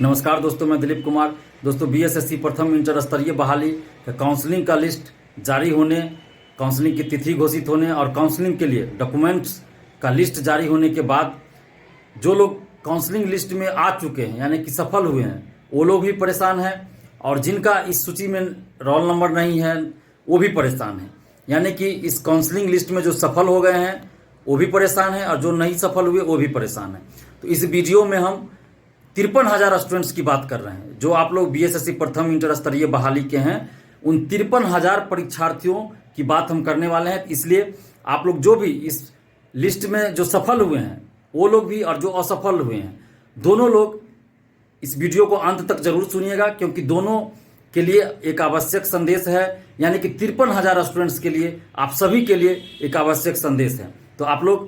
नमस्कार दोस्तों, मैं दिलीप कुमार। दोस्तों, बीएसएससी प्रथम इंटर स्तरीय बहाली काउंसलिंग का लिस्ट जारी होने, काउंसलिंग की तिथि घोषित होने और काउंसलिंग के लिए डॉक्यूमेंट्स का लिस्ट जारी होने के बाद जो लोग काउंसलिंग लिस्ट में आ चुके हैं यानी कि सफल हुए हैं, वो लोग भी परेशान हैं और जिनका इस सूची में रोल नंबर नहीं है वो भी परेशान हैं। यानी कि इस काउंसलिंग लिस्ट में जो सफल हो गए हैं वो भी परेशान हैं और जो नहीं सफल हुए वो भी परेशान हैं। तो इस वीडियो में हम 53,000 स्टूडेंट्स की बात कर रहे हैं जो आप लोग बीएसएससी प्रथम इंटर स्तरीय बहाली के हैं। उन 53,000 परीक्षार्थियों की बात हम करने वाले हैं। इसलिए आप लोग जो भी इस लिस्ट में जो सफल हुए हैं वो लोग भी और जो असफल हुए हैं दोनों लोग इस वीडियो को अंत तक जरूर सुनिएगा, क्योंकि दोनों के लिए एक आवश्यक संदेश है। यानी कि 53,000 स्टूडेंट्स के लिए, आप सभी के लिए एक आवश्यक संदेश है। तो आप लोग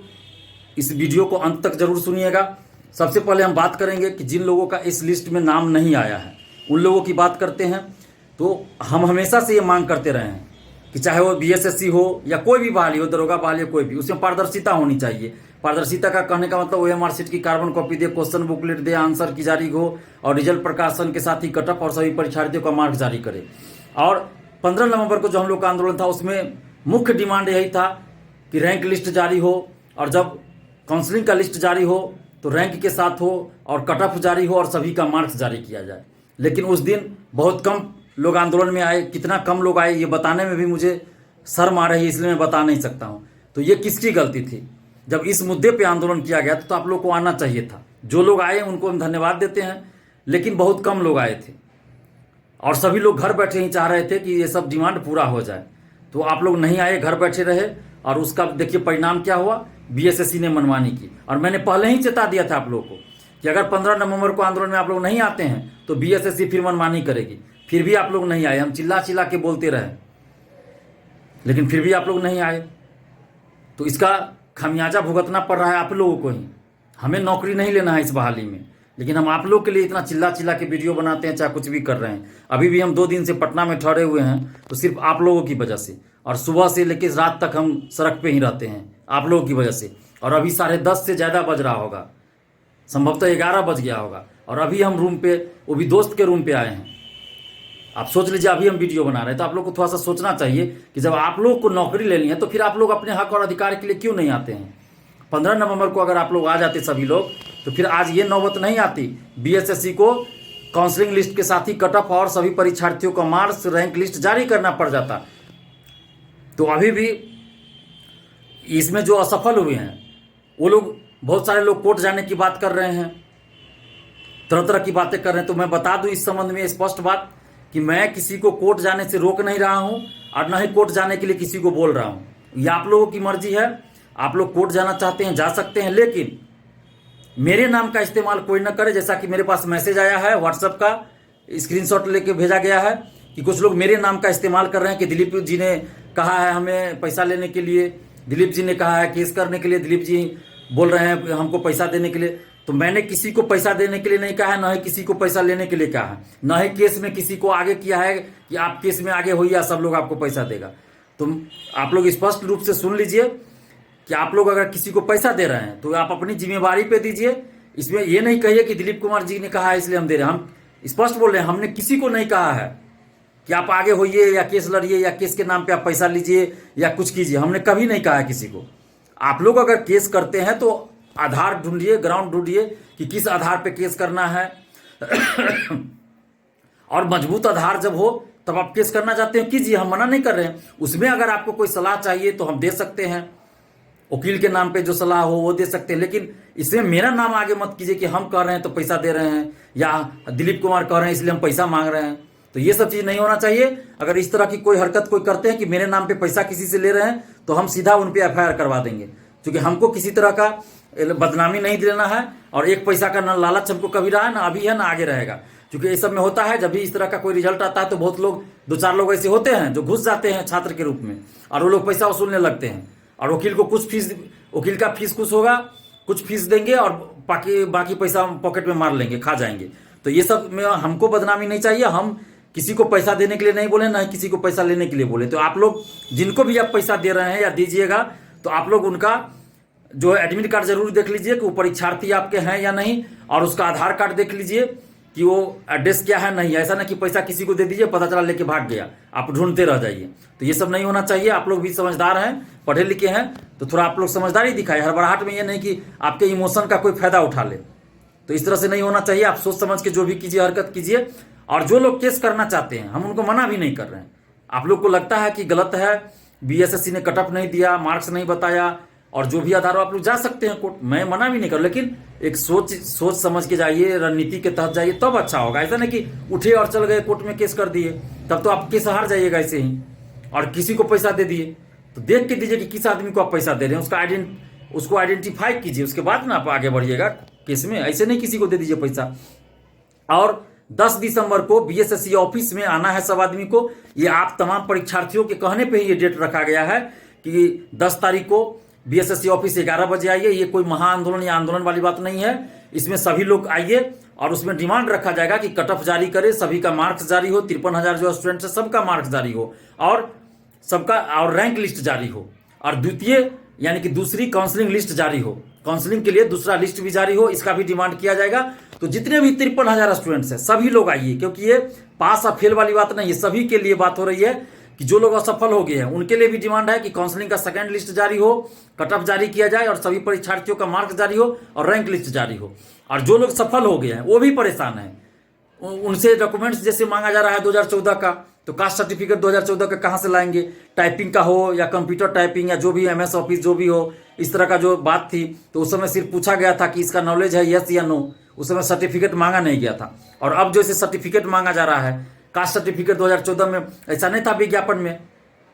इस वीडियो को अंत तक जरूर सुनिएगा। सबसे पहले हम बात करेंगे कि जिन लोगों का इस लिस्ट में नाम नहीं आया है उन लोगों की बात करते हैं। तो हम हमेशा से ये मांग करते रहे हैं कि चाहे वो बीएसएससी हो या कोई भी बहाली हो, दरोगा बहाली हो, कोई भी, उसमें पारदर्शिता होनी चाहिए। पारदर्शिता का कहने का मतलब ओएमआर शीट की कार्बन कॉपी दे, क्वेश्चन बुकलेट दे, आंसर की जारी हो और रिजल्ट प्रकाशन के साथ ही कटअप और सभी परीक्षार्थियों का मार्क्स जारी करे। और 15 नवंबर को जो हम लोग का आंदोलन था उसमें मुख्य डिमांड यही था कि रैंक लिस्ट जारी हो और जब काउंसलिंग का लिस्ट जारी हो तो रैंक के साथ हो और कट ऑफ जारी हो और सभी का मार्क्स जारी किया जाए। लेकिन उस दिन बहुत कम लोग आंदोलन में आए। कितना कम लोग आए ये बताने में भी मुझे शर्म आ रही है, इसलिए मैं बता नहीं सकता हूँ। तो ये किसकी गलती थी? जब इस मुद्दे पे आंदोलन किया गया तो आप लोग को आना चाहिए था। जो लोग आए उनको हम धन्यवाद देते हैं, लेकिन बहुत कम लोग आए थे और सभी लोग घर बैठे ही चाह रहे थे कि ये सब डिमांड पूरा हो जाए। तो आप लोग नहीं आए, घर बैठे रहे और उसका देखिए परिणाम क्या हुआ। बीएसएससी ने मनमानी की और मैंने पहले ही चेता दिया था आप लोगों को कि अगर 15 नवंबर को आंदोलन में आप लोग नहीं आते हैं तो बीएसएससी फिर मनमानी करेगी। फिर भी आप लोग नहीं आए। हम चिल्ला चिल्ला के बोलते रहे, लेकिन फिर भी आप लोग नहीं आए। तो इसका खामियाजा भुगतना पड़ रहा है आप लोगों को ही। हमें नौकरी नहीं लेना है इस बहाली में, लेकिन हम आप लोग के लिए इतना चिल्ला चिल्ला के वीडियो बनाते हैं, चाहे कुछ भी कर रहे हैं। अभी भी हम 2 दिन से पटना में ठहरे हुए हैं तो सिर्फ आप लोगों की वजह से, और सुबह से लेकर रात तक हम सड़क पे ही रहते हैं आप लोगों की वजह से। और अभी 10:30 से ज़्यादा बज रहा होगा, संभवतः 11 बज गया होगा, और अभी हम रूम पे, वो भी दोस्त के रूम पे आए हैं। आप सोच लीजिए, अभी हम वीडियो बना रहे हैं। तो आप लोग को थोड़ा सा सोचना चाहिए कि जब आप लोग को नौकरी लेनी है तो फिर आप लोग अपने हक और अधिकार के लिए क्यों नहीं आते हैं। 15 नवंबर को अगर आप लोग आ जाते सभी लोग तो फिर आज ये नौबत नहीं आती। बीएसएससी को काउंसलिंग लिस्ट के साथ ही कट ऑफ और सभी परीक्षार्थियों का मार्क्स रैंक लिस्ट जारी करना पड़ जाता। तो अभी भी इसमें जो असफल हुए हैं वो लोग, बहुत सारे लोग कोर्ट जाने की बात कर रहे हैं, तरह तरह की बातें कर रहे हैं। तो मैं बता दूं इस संबंध में स्पष्ट बात कि मैं किसी को कोर्ट जाने से रोक नहीं रहा हूं और न ही कोर्ट जाने के लिए किसी को बोल रहा हूं। ये आप लोगों की मर्जी है। आप लोग कोर्ट जाना चाहते हैं जा सकते हैं, लेकिन मेरे नाम का इस्तेमाल कोई ना करे। जैसा कि मेरे पास मैसेज आया है, व्हाट्सएप का स्क्रीनशॉट लेके भेजा गया है कि कुछ लोग मेरे नाम का इस्तेमाल कर रहे हैं कि दिलीप जी ने कहा है हमें पैसा लेने के लिए, दिलीप जी ने कहा है केस करने के लिए, दिलीप जी बोल रहे हैं हमको पैसा देने के लिए। तो मैंने किसी को पैसा देने के लिए नहीं कहा है, न ही किसी को पैसा लेने के लिए कहा है, न ही केस में किसी को आगे किया है कि आप केस में आगे होइए, सब लोग आपको पैसा देगा। तो आप लोग स्पष्ट रूप से सुन लीजिए कि आप लोग अगर किसी को पैसा दे रहे हैं तो आप अपनी जिम्मेवारी पे दीजिए। इसमें ये नहीं कहिए कि दिलीप कुमार जी ने कहा है इसलिए हम दे रहे हैं। हम स्पष्ट बोल रहे हैं, हमने किसी को नहीं कहा है कि आप आगे होइए या केस लड़िए या केस के नाम पे आप पैसा लीजिए या कुछ कीजिए। हमने कभी नहीं कहा है किसी को। आप लोग अगर केस करते हैं तो आधार ढूंढिए, ग्राउंड ढूंढिए कि किस आधार पे केस करना है और मजबूत आधार जब हो तब आप केस करना चाहते हैं कीजिए, हम मना नहीं कर रहे हैं। उसमें अगर आपको कोई सलाह चाहिए तो हम दे सकते हैं, वकील के नाम पे जो सलाह हो वो दे सकते हैं। लेकिन इसमें मेरा नाम आगे मत कीजिए कि हम कह रहे हैं तो पैसा दे रहे हैं या दिलीप कुमार कह रहे हैं इसलिए हम पैसा मांग रहे हैं। तो ये सब चीज़ नहीं होना चाहिए। अगर इस तरह की कोई हरकत कोई करते हैं कि मेरे नाम पे पैसा किसी से ले रहे हैं तो हम सीधा उन पे एफआईआर करवा देंगे, क्योंकि हमको किसी तरह का बदनामी नहीं देना है और एक पैसा का न लालच हमको कभी रहा है, ना अभी है, ना आगे रहेगा। क्योंकि ये सब में होता है, जब भी इस तरह का कोई रिजल्ट आता है तो बहुत लोग, 2-4 लोग ऐसे होते हैं जो घुस जाते हैं छात्र के रूप में और वो लोग पैसा वसूलने लगते हैं और वकील को कुछ फीस, वकील का फीस कुछ होगा, कुछ फीस देंगे और बाकी पैसा पॉकेट में मार लेंगे, खा जाएंगे। तो ये सब में हमको बदनामी नहीं चाहिए। हम किसी को पैसा देने के लिए नहीं बोले, ना ही किसी को पैसा लेने के लिए बोले। तो आप लोग जिनको भी आप पैसा दे रहे हैं या दीजिएगा तो आप लोग उनका जो एडमिट कार्ड जरूर देख लीजिए कि वो परीक्षार्थी आपके हैं या नहीं, और उसका आधार कार्ड देख लीजिए कि वो एड्रेस क्या है नहीं है। ऐसा ना कि पैसा किसी को दे दीजिए, पता चला लेके भाग गया, आप ढूंढते रह जाइए। तो ये सब नहीं होना चाहिए। आप लोग भी समझदार हैं, पढ़े लिखे हैं, तो थोड़ा आप लोग समझदारी दिखाए। हड़बड़ाहट में ये नहीं कि आपके इमोशन का कोई फायदा उठा ले। तो इस तरह से नहीं होना चाहिए। आप सोच समझ के जो भी कीजिए, हरकत कीजिए। और जो लोग केस करना चाहते हैं, हम उनको मना भी नहीं कर रहे हैं। आप लोग को लगता है कि गलत है, बीएसएससी ने कट ऑफ नहीं दिया, मार्क्स नहीं बताया, और जो भी आधार हो आप लोग जा सकते हैं कोर्ट, मैं मना भी नहीं कर, लेकिन एक सोच समझ के जाइए, रणनीति के तहत जाइए, तब अच्छा होगा। ऐसा नहीं कि उठे और चल गए कोर्ट में केस कर दिए, तब तो आप केस हार जाइएगा ऐसे ही। और किसी को पैसा दे दिए तो देख के दीजिए कि किस आदमी को आप पैसा दे रहे हैं, उसको आइडेंटिफाई कीजिए, उसके बाद ना आप आगे बढ़िएगा केस में। ऐसे नहीं किसी को दे दीजिए पैसा। और 10 दिसंबर को बीएसएससी ऑफिस में आना है सब आदमी को। ये आप तमाम परीक्षार्थियों के कहने पे ही ये डेट रखा गया है कि 10 तारीख को बीएसएससी ऑफिस 11 बजे आइए। ये कोई महाआंदोलन या आंदोलन वाली बात नहीं है। इसमें सभी लोग आइए और उसमें डिमांड रखा जाएगा कि कट ऑफ जारी करे, सभी का मार्क्स जारी हो, 53,000 जो स्टूडेंट है सबका मार्क्स जारी हो, और सबका और रैंक लिस्ट जारी हो, और द्वितीय यानी कि दूसरी काउंसलिंग लिस्ट जारी हो, काउंसलिंग के लिए दूसरा लिस्ट भी जारी हो, इसका भी डिमांड किया जाएगा। तो जितने भी 53,000 स्टूडेंट्स हैं सभी लोग आइए, क्योंकि ये पास और फेल वाली बात नहीं है, सभी के लिए बात हो रही है कि जो लोग असफल हो गए हैं उनके लिए भी डिमांड है कि काउंसलिंग का सेकंड लिस्ट जारी हो, कट ऑफ जारी किया जाए, और सभी परीक्षार्थियों का मार्क्स जारी हो और रैंक लिस्ट जारी हो। और जो लोग सफल हो गए हैं वो भी परेशान हैं, उनसे डॉक्यूमेंट्स जैसे मांगा जा रहा है 2014 का, तो कास्ट सर्टिफिकेट 2014 का कहाँ से लाएंगे? टाइपिंग का हो या कंप्यूटर टाइपिंग या जो भी एमएस ऑफिस जो भी हो, इस तरह का जो बात थी, तो उस समय सिर्फ पूछा गया था कि इसका नॉलेज है यस या नो। उस समय सर्टिफिकेट मांगा नहीं गया था। और अब जो इसे सर्टिफिकेट मांगा जा रहा है, कास्ट सर्टिफिकेट 2014 में ऐसा नहीं था विज्ञापन में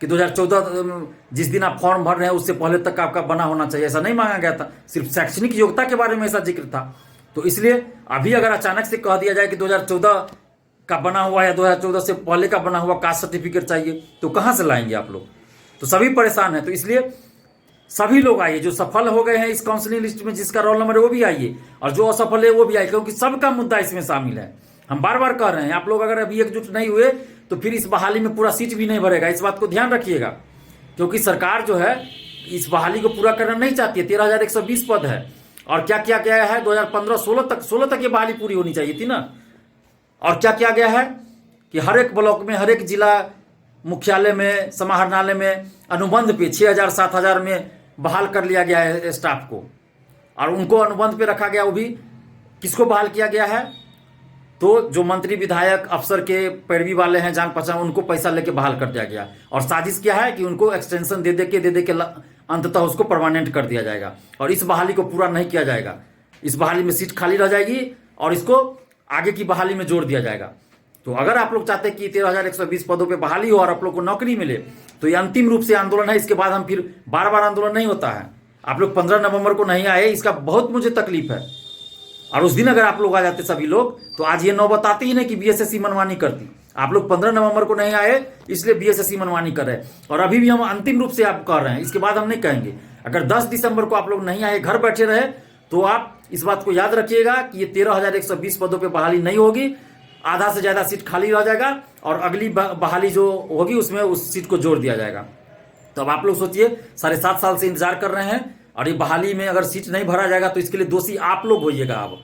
कि 2014 जिस दिन आप फॉर्म भर रहे हैं उससे पहले तक आपका बना होना चाहिए, ऐसा नहीं मांगा गया था। सिर्फ शैक्षणिक योग्यता के बारे में ऐसा जिक्र था। तो इसलिए अभी अगर अचानक से कह दिया जाए कि 2014 का बना हुआ या 2014 से पहले का बना हुआ कास्ट सर्टिफिकेट चाहिए, तो कहाँ से लाएंगे आप लोग? तो सभी परेशान हैं। तो इसलिए सभी लोग आइए, जो सफल हो गए हैं इस काउंसलिंग लिस्ट में, जिसका रोल नंबर है वो भी आइए, और जो असफल है वो भी आइए, क्योंकि सबका मुद्दा इसमें शामिल है। हम बार बार कह रहे हैं, आप लोग अगर अभी एकजुट नहीं हुए तो फिर इस बहाली में पूरा सीट भी नहीं भरेगा। इस बात को ध्यान रखिएगा, क्योंकि सरकार जो है इस बहाली को पूरा करना नहीं चाहती है। 13,120 पद है, और क्या क्या गया है 2015-16 तक ये बहाली पूरी होनी चाहिए थी ना। और क्या क्या गया है कि हर एक ब्लॉक में, हर एक जिला मुख्यालय में, समाहरणालय में अनुबंध पे 6,000-7,000 में बहाल कर लिया गया है स्टाफ को, और उनको अनुबंध पे रखा गया। वो भी किसको बहाल किया गया है? तो जो मंत्री विधायक अफसर के पैरवी वाले हैं, जान पहचान, उनको पैसा लेके बहाल कर दिया गया। और साजिश क्या है कि उनको एक्सटेंशन दे दे के अंततः उसको परमानेंट कर दिया जाएगा, और इस बहाली को पूरा नहीं किया जाएगा। इस बहाली में सीट खाली रह जाएगी और इसको आगे की बहाली में जोड़ दिया जाएगा। तो अगर आप लोग चाहते हैं कि 13,120 पदों पे बहाली हो और आप लोग को नौकरी मिले, तो ये अंतिम रूप से आंदोलन है। इसके बाद हम फिर बार बार आंदोलन नहीं होता है। आप लोग 15 नवंबर को नहीं आए, इसका बहुत मुझे तकलीफ है। और उस दिन अगर आप लोग आ जाते सभी लोग, तो आज ये नौबत आती ही नहीं कि बीएसएससी मनमानी करती। आप लोग 15 नवंबर को नहीं आए, इसलिए बीएसएससी मनमानी कर रहे हैं। और अभी भी हम अंतिम रूप से आप कह रहे हैं, इसके बाद हम नहीं कहेंगे। अगर 10 दिसंबर को आप लोग नहीं आए, घर बैठे रहे, तो आप इस बात को याद रखिएगा कि ये 13,120 पदों पे बहाली नहीं होगी। आधा से ज्यादा सीट खाली रह जाएगा, और अगली बहाली जो होगी उसमें उस सीट को जोड़ दिया जाएगा। तो अब आप लोग सोचिए, 7.5 साल से इंतजार कर रहे हैं, और ये बहाली में अगर सीट नहीं भरा जाएगा तो इसके लिए दोषी आप लोग होइएगा। अब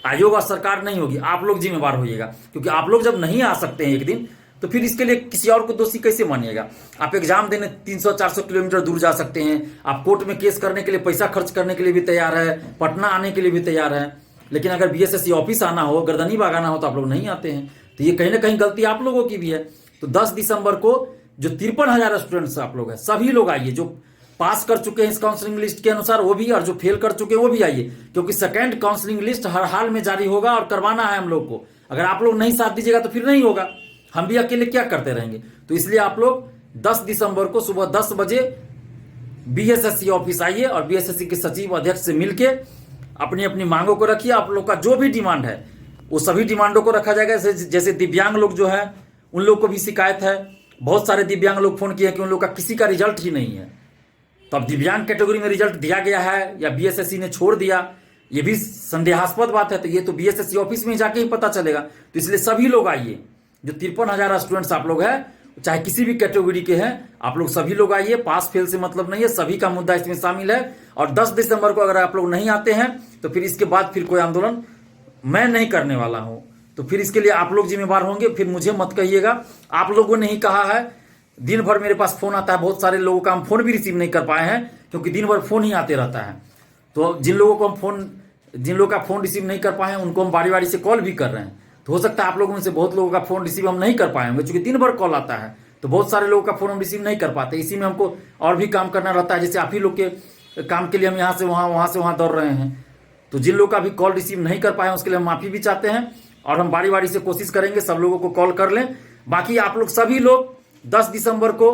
आयोग और सरकार नहीं होगी, आप लोग जिम्मेवार होइएगा। क्योंकि आप लोग जब नहीं आ सकते हैं एक दिन, तो फिर इसके लिए किसी और को दोषी कैसे मानिएगा? आप एग्जाम देने 300-400 किलोमीटर दूर जा सकते हैं, आप कोर्ट में केस करने के लिए पैसा खर्च करने के लिए भी तैयार है, पटना आने के लिए भी तैयार है। लेकिन अगर बीएसएससी ऑफिस आना हो, गर्दनी बाग आना हो, तो आप लोग नहीं आते हैं। तो ये कहीं ना कहीं गलती आप लोगों की भी है। तो 10 दिसंबर को जो 53,000 स्टूडेंट्स आप लोग हैं, सभी लोग आइए। जो पास कर चुके हैं इस काउंसलिंग लिस्ट के अनुसार वो भी, और जो फेल कर चुके हैं वो भी आइए, क्योंकि सेकंड काउंसलिंग लिस्ट हर हाल में जारी होगा और करवाना है हम लोग को। अगर आप लोग नहीं साथ दीजिएगा तो फिर नहीं होगा। हम भी अकेले क्या करते रहेंगे? तो इसलिए आप लोग 10 दिसंबर को सुबह 10 बजे बीएसएससी ऑफिस आइए, और बीएसएससी के सचिव अध्यक्ष से मिलके अपनी अपनी मांगों को रखिए। आप लोग का जो भी डिमांड है वो सभी डिमांडों को रखा जाएगा। जैसे दिव्यांग लोग जो है, उन लोग को भी शिकायत है। बहुत सारे दिव्यांग लोग फोन किए कि उन लोग का किसी का रिजल्ट ही नहीं है। तो अब दिव्यांग कैटेगरी में रिजल्ट दिया गया है या बीएसएससी ने छोड़ दिया, ये भी संदेहास्पद बात है। तो ये तो बीएसएससी ऑफिस में जाके ही पता चलेगा। तो इसलिए सभी लोग आइए, जो 53,000 स्टूडेंट्स आप लोग हैं, चाहे किसी भी कैटेगरी के हैं, आप लोग सभी लोग आइए। पास फेल से मतलब नहीं है, सभी का मुद्दा इसमें शामिल है। और 10 दिसंबर को अगर आप लोग नहीं आते हैं, तो फिर इसके बाद फिर कोई आंदोलन मैं नहीं करने वाला हूं। तो फिर इसके लिए आप लोग जिम्मेवार होंगे, फिर मुझे मत कहिएगा। आप लोगों ने ही कहा है, दिन भर मेरे पास फोन आता है, बहुत सारे लोगों का हम फोन भी रिसीव नहीं कर पाए हैं क्योंकि दिन भर फोन ही आते रहता है। तो जिन लोगों का फोन रिसीव नहीं कर पाए हैं उनको हम बारी बारी से कॉल भी कर रहे हैं। तो हो सकता है आप लोगों में से बहुत लोगों का फोन रिसीव हम नहीं कर पाए होंगे, क्योंकि दिन भर कॉल आता है तो बहुत सारे लोगों का फोन हम रिसीव नहीं कर पाते। इसी में हमको और भी काम करना रहता है, जैसे आप ही लोग के काम के लिए हम यहाँ से वहाँ दौड़ रहे हैं। तो जिन लोगों का भी कॉल रिसीव नहीं कर पाए उसके लिए हम माफ़ी भी चाहते हैं, और हम बारी बारी से कोशिश करेंगे सब लोगों को कॉल कर लें। बाकी आप लोग सभी लोग 10 दिसंबर को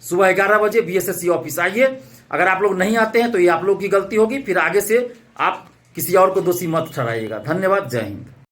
सुबह 11 बजे बीएसएससी ऑफिस आइए। अगर आप लोग नहीं आते हैं तो ये आप लोग की गलती होगी, फिर आगे से आप किसी और को दोषी मत ठहराइएगा। धन्यवाद, जय हिंद।